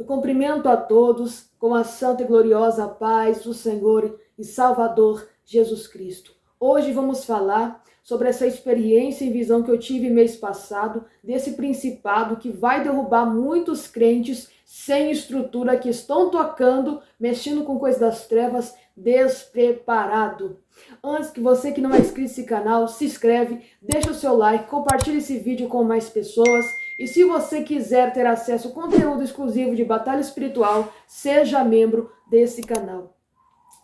Eu cumprimento a todos com a santa e gloriosa paz do Senhor e Salvador Jesus Cristo. Hoje vamos falar sobre essa experiência e visão que eu tive mês passado, desse principado que vai derrubar muitos crentes sem estrutura, que estão tocando, mexendo com coisas das trevas, despreparado. Antes que você que não é inscrito nesse canal, se inscreve, deixa o seu like, compartilha esse vídeo com mais pessoas. E se você quiser ter acesso ao conteúdo exclusivo de Batalha Espiritual, seja membro desse canal.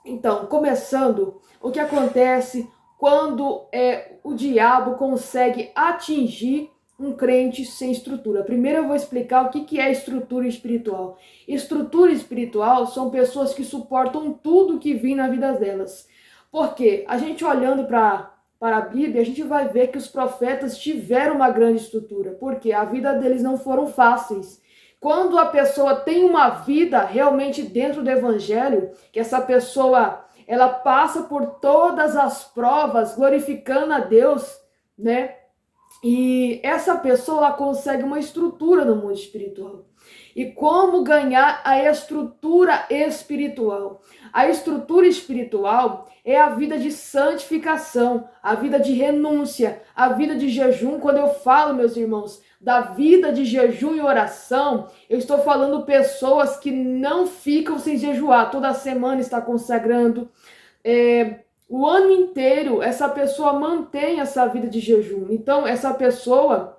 Então, começando, o que acontece quando o diabo consegue atingir um crente sem estrutura? Primeiro eu vou explicar o que é estrutura espiritual. Estrutura espiritual são pessoas que suportam tudo que vem na vida delas. Porque a gente olhando para a Bíblia, a gente vai ver que os profetas tiveram uma grande estrutura, porque a vida deles não foram fáceis. Quando a pessoa tem uma vida realmente dentro do evangelho, que essa pessoa ela passa por todas as provas, glorificando a Deus, né? E essa pessoa ela consegue uma estrutura no mundo espiritual. E como ganhar a estrutura espiritual? A estrutura espiritual é a vida de santificação, a vida de renúncia, a vida de jejum. Quando eu falo, meus irmãos, da vida de jejum e oração, eu estou falando pessoas que não ficam sem jejuar, toda semana está consagrando. O ano inteiro, essa pessoa mantém essa vida de jejum. Então, essa pessoa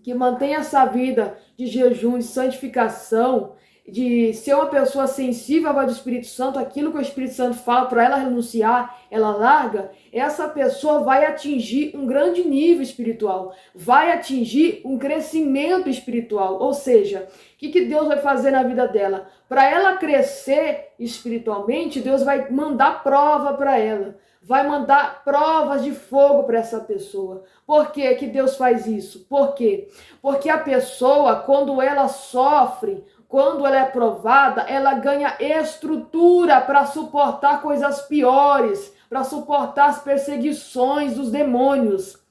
que mantém essa vida de jejum, de santificação, de ser uma pessoa sensível à voz do Espírito Santo, aquilo que o Espírito Santo fala para ela renunciar, ela larga, essa pessoa vai atingir um grande nível espiritual, vai atingir um crescimento espiritual. Ou seja, o que Deus vai fazer na vida dela? Para ela crescer espiritualmente, Deus vai mandar prova para ela. Vai mandar provas de fogo para essa pessoa. Por que que Deus faz isso? Por quê? Porque a pessoa, quando ela sofre, quando ela é provada, ela ganha estrutura para suportar coisas piores, para suportar as perseguições dos demônios.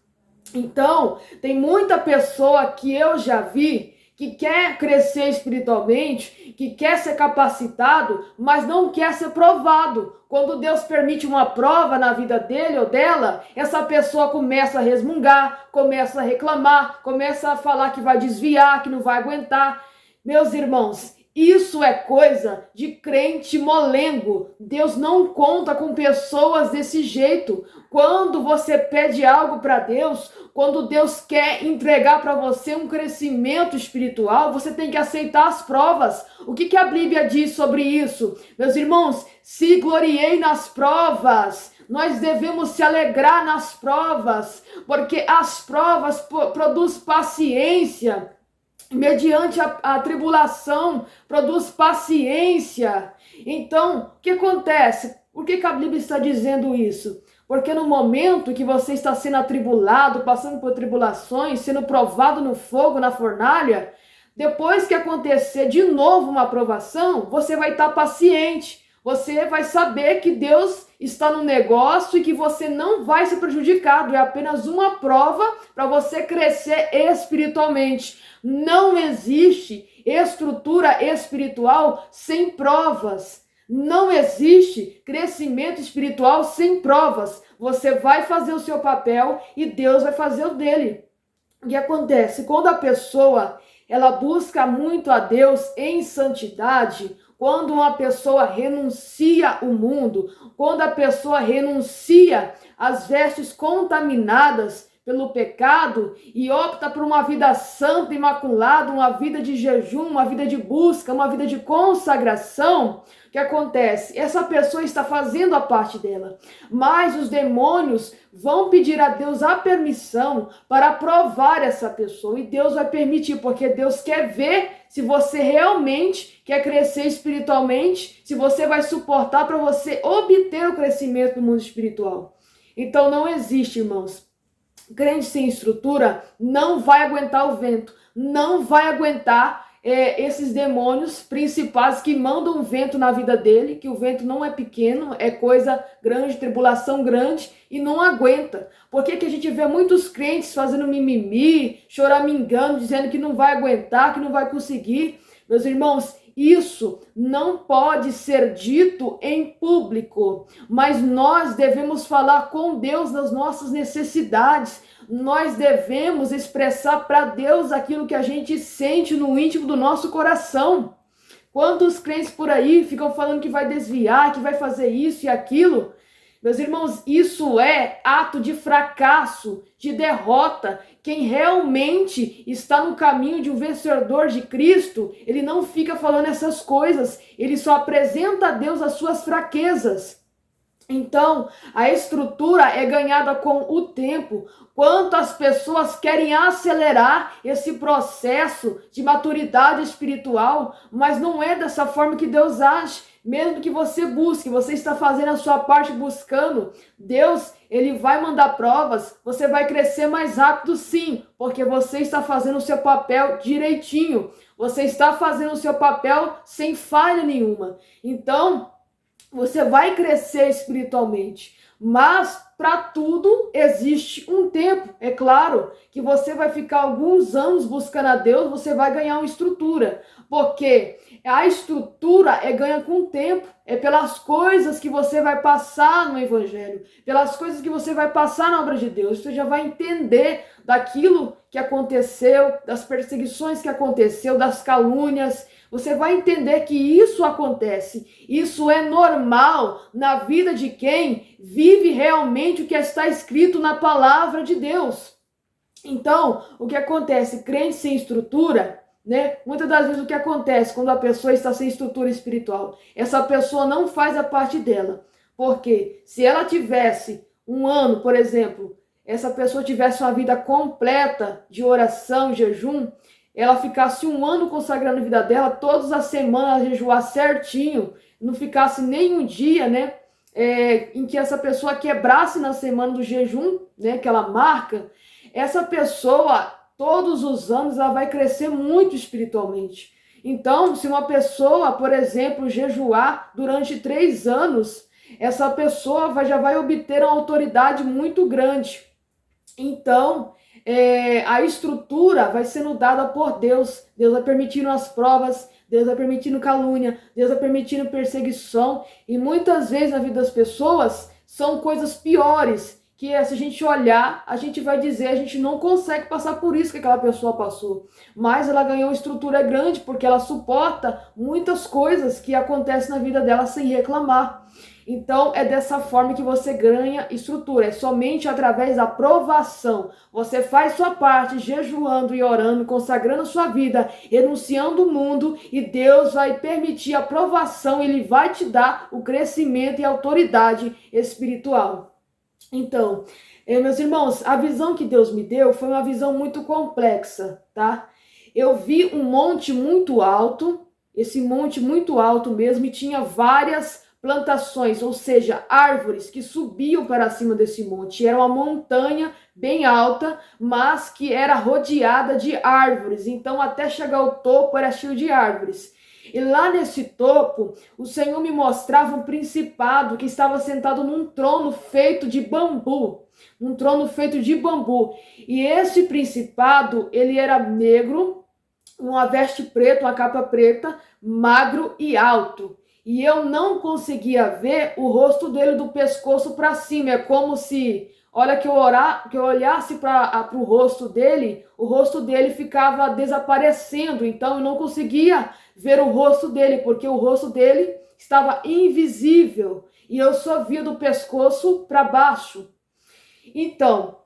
Então, tem muita pessoa que eu já vi que quer crescer espiritualmente, que quer ser capacitado, mas não quer ser provado. Quando Deus permite uma prova na vida dele ou dela, essa pessoa começa a resmungar, começa a reclamar, começa a falar que vai desviar, que não vai aguentar. Meus irmãos, isso é coisa de crente molengo. Deus não conta com pessoas desse jeito. Quando você pede algo para Deus, quando Deus quer entregar para você um crescimento espiritual, você tem que aceitar as provas. O que a Bíblia diz sobre isso? Meus irmãos, se gloriei nas provas. Nós devemos se alegrar nas provas, porque as provas produzem paciência. Mediante a tribulação, produz paciência. Então, o que acontece? Por que a Bíblia está dizendo isso? Porque no momento que você está sendo atribulado, passando por tribulações, sendo provado no fogo, na fornalha, depois que acontecer de novo uma provação, você vai estar paciente. Você vai saber que Deus está no negócio e que você não vai ser prejudicado. É apenas uma prova para você crescer espiritualmente. Não existe estrutura espiritual sem provas. Não existe crescimento espiritual sem provas. Você vai fazer o seu papel e Deus vai fazer o dele. O que acontece? Quando a pessoa ela busca muito a Deus em santidade, quando uma pessoa renuncia ao mundo, quando a pessoa renuncia às vestes contaminadas pelo pecado e opta por uma vida santa, imaculada, uma vida de jejum, uma vida de busca, uma vida de consagração, o que acontece? Essa pessoa está fazendo a parte dela, mas os demônios vão pedir a Deus a permissão para provar essa pessoa, e Deus vai permitir, porque Deus quer ver se você realmente quer crescer espiritualmente, se você vai suportar para você obter o crescimento do mundo espiritual. Então não existe, irmãos, crente sem estrutura não vai aguentar o vento, não vai aguentar esses demônios principais que mandam vento na vida dele, que o vento não é pequeno, é coisa grande, tribulação grande, e não aguenta. Por que a gente vê muitos crentes fazendo mimimi, choramingando, dizendo que não vai aguentar, que não vai conseguir? Meus irmãos, isso não pode ser dito em público, mas nós devemos falar com Deus das nossas necessidades. Nós devemos expressar para Deus aquilo que a gente sente no íntimo do nosso coração. Quantos crentes por aí ficam falando que vai desviar, que vai fazer isso e aquilo? Meus irmãos, isso é ato de fracasso, de derrota. Quem realmente está no caminho de um vencedor de Cristo, ele não fica falando essas coisas, ele só apresenta a Deus as suas fraquezas. Então, a estrutura é ganhada com o tempo. Quantas pessoas querem acelerar esse processo de maturidade espiritual, mas não é dessa forma que Deus age. Mesmo que você busque, você está fazendo a sua parte buscando, Deus, ele vai mandar provas, você vai crescer mais rápido sim, porque você está fazendo o seu papel direitinho, você está fazendo o seu papel sem falha nenhuma. Então, você vai crescer espiritualmente, mas para tudo existe um tempo. É claro que você vai ficar alguns anos buscando a Deus, você vai ganhar uma estrutura, porque a estrutura é ganha com o tempo, é pelas coisas que você vai passar no Evangelho, pelas coisas que você vai passar na obra de Deus. Você já vai entender daquilo que aconteceu, das perseguições que aconteceu, das calúnias. Você vai entender que isso acontece, isso é normal na vida de quem vive realmente o que está escrito na palavra de Deus. Então, o que acontece? Crente sem estrutura, né? Muitas das vezes o que acontece quando a pessoa está sem estrutura espiritual? Essa pessoa não faz a parte dela. Porque se ela tivesse um ano, por exemplo, essa pessoa tivesse uma vida completa de oração, jejum, ela ficasse um ano consagrando a vida dela, todas as semanas jejuar certinho, não ficasse nenhum dia, né, em que essa pessoa quebrasse na semana do jejum, né, que ela marca, essa pessoa, todos os anos, ela vai crescer muito espiritualmente. Então, se uma pessoa, por exemplo, jejuar durante 3 anos, essa pessoa já vai obter uma autoridade muito grande. Então, a estrutura vai sendo dada por Deus. Deus vai permitindo as provas, Deus vai permitindo calúnia, Deus vai permitindo perseguição. E muitas vezes na vida das pessoas são coisas piores, que se a gente olhar, a gente vai dizer, a gente não consegue passar por isso que aquela pessoa passou. Mas ela ganhou estrutura grande, porque ela suporta muitas coisas que acontecem na vida dela sem reclamar. Então, é dessa forma que você ganha estrutura, é somente através da provação. Você faz sua parte, jejuando e orando, consagrando sua vida, renunciando o mundo, e Deus vai permitir a provação, Ele vai te dar o crescimento e a autoridade espiritual. Então, meus irmãos, a visão que Deus me deu foi uma visão muito complexa, tá? Eu vi um monte muito alto, esse monte muito alto mesmo, e tinha várias plantações, ou seja, árvores que subiam para cima desse monte. Era uma montanha bem alta, mas que era rodeada de árvores. Então, até chegar ao topo, era cheio de árvores. E lá nesse topo, o Senhor me mostrava um principado que estava sentado num trono feito de bambu. Um trono feito de bambu. E esse principado, ele era negro, uma veste preta, uma capa preta, magro e alto. E eu não conseguia ver o rosto dele do pescoço para cima. É como se, olha, que eu olhasse para o rosto dele ficava desaparecendo. Então eu não conseguia ver o rosto dele, porque o rosto dele estava invisível. E eu só via do pescoço para baixo. Então,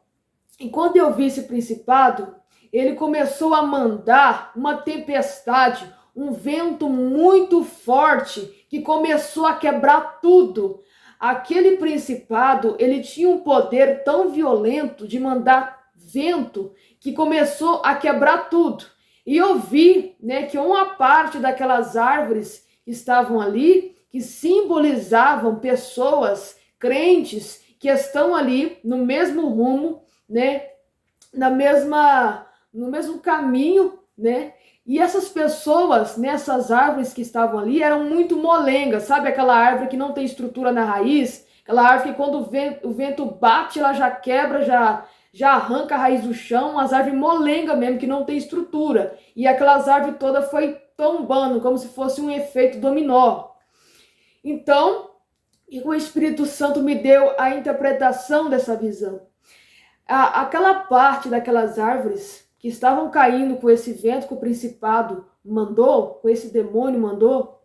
enquanto eu vi esse principado, ele começou a mandar uma tempestade, um vento muito forte, que começou a quebrar tudo. Aquele principado, ele tinha um poder tão violento de mandar vento que começou a quebrar tudo. E eu vi, né, que uma parte daquelas árvores que estavam ali, que simbolizavam pessoas crentes que estão ali no mesmo rumo, né, no mesmo caminho, né? E essas pessoas, nessas árvores que estavam ali, eram muito molengas, sabe? Aquela árvore que não tem estrutura na raiz, aquela árvore que quando o vento bate, ela já quebra, já arranca a raiz do chão, as árvores molengas mesmo, que não tem estrutura. E aquelas árvores todas foi tombando, como se fosse um efeito dominó. Então, o Espírito Santo me deu a interpretação dessa visão. Aquela parte daquelas árvores que estavam caindo com esse vento que o principado mandou, com esse demônio mandou,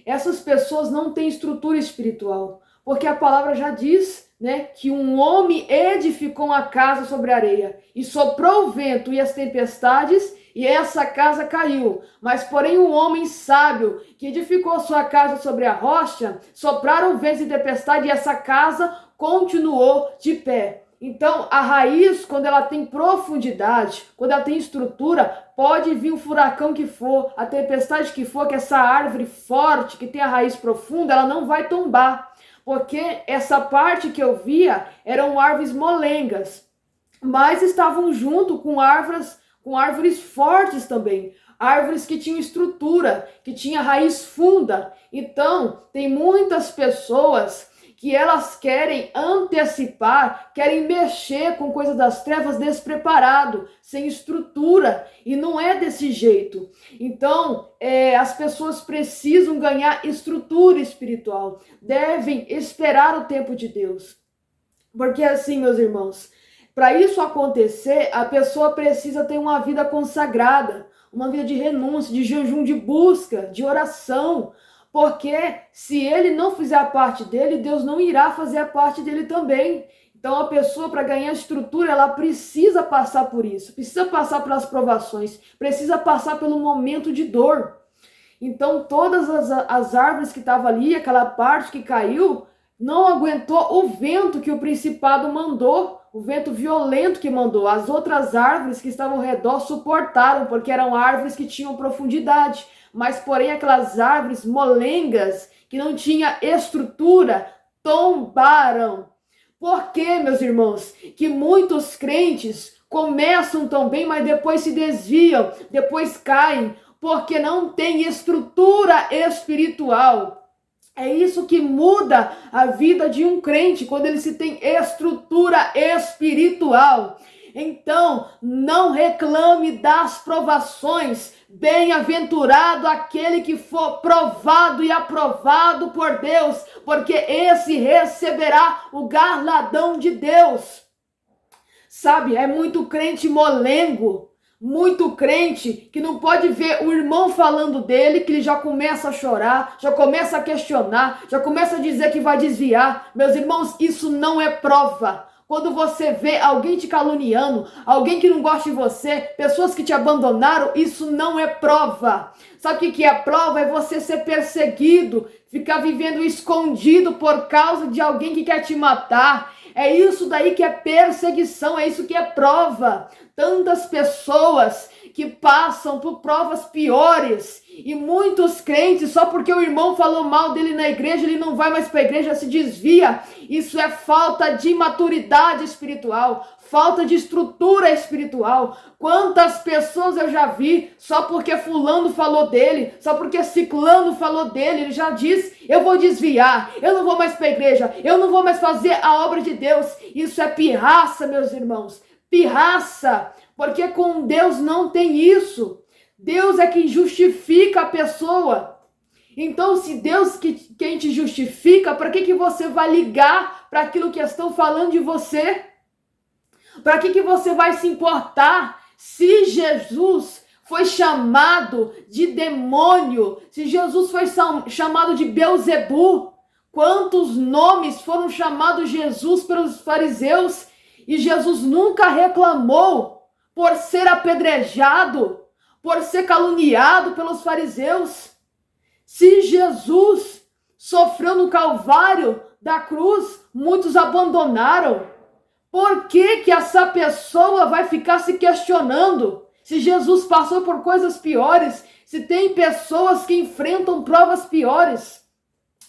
essas pessoas não têm estrutura espiritual, porque a palavra já diz, né, que um homem edificou uma casa sobre a areia, e soprou o vento e as tempestades, e essa casa caiu. Mas, porém, um homem sábio, que edificou sua casa sobre a rocha, sopraram o vento e tempestade, e essa casa continuou de pé. Então, a raiz, quando ela tem profundidade, quando ela tem estrutura, pode vir um furacão que for, a tempestade que for, que essa árvore forte, que tem a raiz profunda, ela não vai tombar. Porque essa parte que eu via eram árvores molengas, mas estavam junto com árvores fortes também. Árvores que tinham estrutura, que tinha raiz funda. Então, tem muitas pessoas que elas querem antecipar, querem mexer com coisas das trevas despreparado, sem estrutura, e não é desse jeito. Então, as pessoas precisam ganhar estrutura espiritual, devem esperar o tempo de Deus. Porque assim, meus irmãos, para isso acontecer, a pessoa precisa ter uma vida consagrada, uma vida de renúncia, de jejum, de busca, de oração. Porque se ele não fizer a parte dele, Deus não irá fazer a parte dele também. Então a pessoa, para ganhar estrutura, ela precisa passar por isso, precisa passar pelas provações, precisa passar pelo momento de dor. Então todas as árvores que estavam ali, aquela parte que caiu, não aguentou o vento que o principado mandou, o vento violento que mandou. As outras árvores que estavam ao redor suportaram, porque eram árvores que tinham profundidade. Mas, porém, aquelas árvores molengas, que não tinha estrutura, tombaram. Por quê, meus irmãos? Que muitos crentes começam tão bem, mas depois se desviam, depois caem, porque não tem estrutura espiritual. É isso que muda a vida de um crente, quando ele se tem estrutura espiritual. Então, não reclame das provações. Bem-aventurado aquele que for provado e aprovado por Deus, porque esse receberá o galardão de Deus. Sabe, é muito crente molengo, muito crente que não pode ver o irmão falando dele, que ele já começa a chorar, já começa a questionar, já começa a dizer que vai desviar. Meus irmãos, isso não é prova. Quando você vê alguém te caluniando, alguém que não gosta de você, pessoas que te abandonaram, isso não é prova. Sabe o que é prova? É você ser perseguido, ficar vivendo escondido por causa de alguém que quer te matar. É isso daí que é perseguição, é isso que é prova. Tantas pessoas que passam por provas piores, e muitos crentes, só porque o irmão falou mal dele na igreja, ele não vai mais para a igreja, se desvia. Isso é falta de maturidade espiritual, falta de estrutura espiritual. Quantas pessoas eu já vi, só porque fulano falou dele, só porque ciclano falou dele, ele já diz, eu vou desviar, eu não vou mais para a igreja, eu não vou mais fazer a obra de Deus. Isso é pirraça, meus irmãos, pirraça, porque com Deus não tem isso. Deus é quem justifica a pessoa. Então, se Deus quem te justifica, para que você vai ligar para aquilo que estão falando de você? Para que você vai se importar se Jesus foi chamado de demônio, se Jesus foi chamado de Belzebu? Quantos nomes foram chamados Jesus pelos fariseus e Jesus nunca reclamou por ser apedrejado, por ser caluniado pelos fariseus? Se Jesus sofreu no Calvário da cruz, muitos abandonaram. Por que essa pessoa vai ficar se questionando? Se Jesus passou por coisas piores, se tem pessoas que enfrentam provas piores.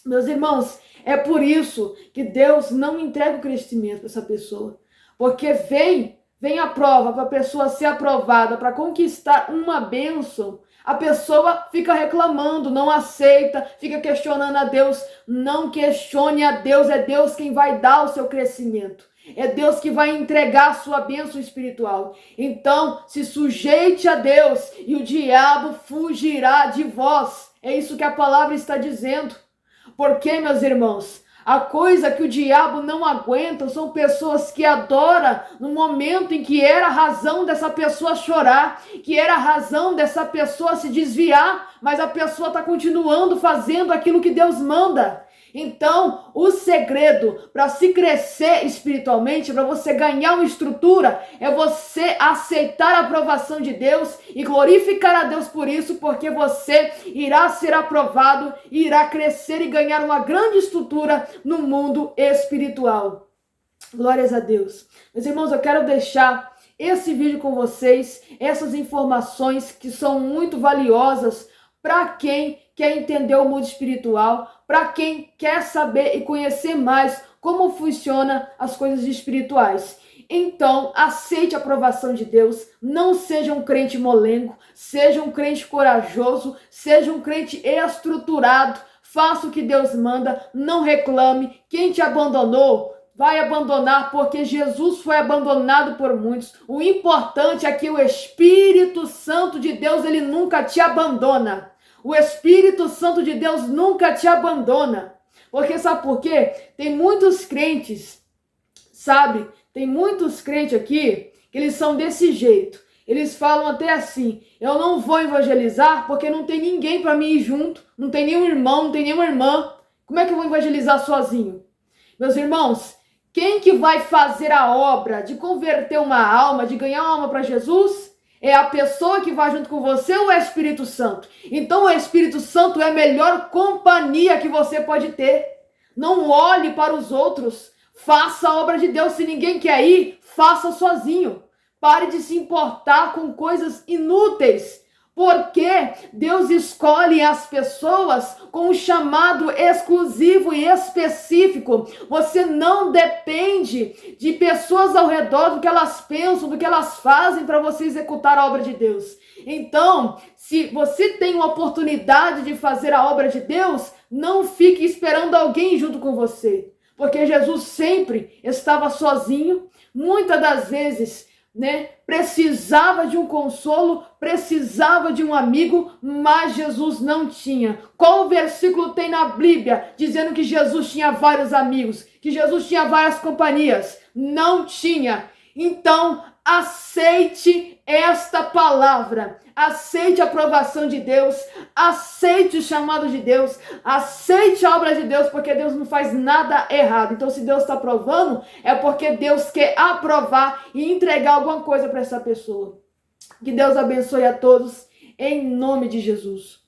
Meus irmãos, é por isso que Deus não entrega o crescimento para essa pessoa. Porque vem a prova para a pessoa ser aprovada, para conquistar uma bênção. A pessoa fica reclamando, não aceita, fica questionando a Deus. Não questione a Deus, é Deus quem vai dar o seu crescimento. É Deus que vai entregar a sua bênção espiritual. Então, se sujeite a Deus e o diabo fugirá de vós. É isso que a palavra está dizendo. Porque, meus irmãos, a coisa que o diabo não aguenta são pessoas que adoram no momento em que era a razão dessa pessoa chorar, que era a razão dessa pessoa se desviar, mas a pessoa está continuando fazendo aquilo que Deus manda. Então, o segredo para se crescer espiritualmente, para você ganhar uma estrutura, é você aceitar a aprovação de Deus e glorificar a Deus por isso, porque você irá ser aprovado, irá crescer e ganhar uma grande estrutura no mundo espiritual. Glórias a Deus. Meus irmãos, eu quero deixar esse vídeo com vocês, essas informações que são muito valiosas para quem quer entender o mundo espiritual, para quem quer saber e conhecer mais como funcionam as coisas espirituais. Então, aceite a aprovação de Deus, não seja um crente molengo, seja um crente corajoso, seja um crente estruturado, faça o que Deus manda, não reclame. Quem te abandonou, vai abandonar, porque Jesus foi abandonado por muitos. O importante é que o Espírito Santo de Deus, ele nunca te abandona. O Espírito Santo de Deus nunca te abandona. Porque sabe por quê? Tem muitos crentes, sabe? Tem muitos crentes aqui que eles são desse jeito. Eles falam até assim: eu não vou evangelizar porque não tem ninguém para mim ir junto. Não tem nenhum irmão, não tem nenhuma irmã. Como é que eu vou evangelizar sozinho? Meus irmãos, quem que vai fazer a obra de converter uma alma, de ganhar uma alma para Jesus? É a pessoa que vai junto com você ou é o Espírito Santo? Então o Espírito Santo é a melhor companhia que você pode ter. Não olhe para os outros. Faça a obra de Deus. Se ninguém quer ir, faça sozinho. Pare de se importar com coisas inúteis. Porque Deus escolhe as pessoas com um chamado exclusivo e específico. Você não depende de pessoas ao redor, do que elas pensam, do que elas fazem para você executar a obra de Deus. Então, se você tem uma oportunidade de fazer a obra de Deus, não fique esperando alguém junto com você. Porque Jesus sempre estava sozinho, muitas das vezes, precisava de um consolo, precisava de um amigo, mas Jesus não tinha. Qual versículo tem na Bíblia dizendo que Jesus tinha vários amigos, que Jesus tinha várias companhias? Não tinha. Então, aceite esta palavra, aceite a aprovação de Deus, aceite o chamado de Deus, aceite a obra de Deus, porque Deus não faz nada errado. Então, se Deus está aprovando, é porque Deus quer aprovar e entregar alguma coisa para essa pessoa. Que Deus abençoe a todos, em nome de Jesus.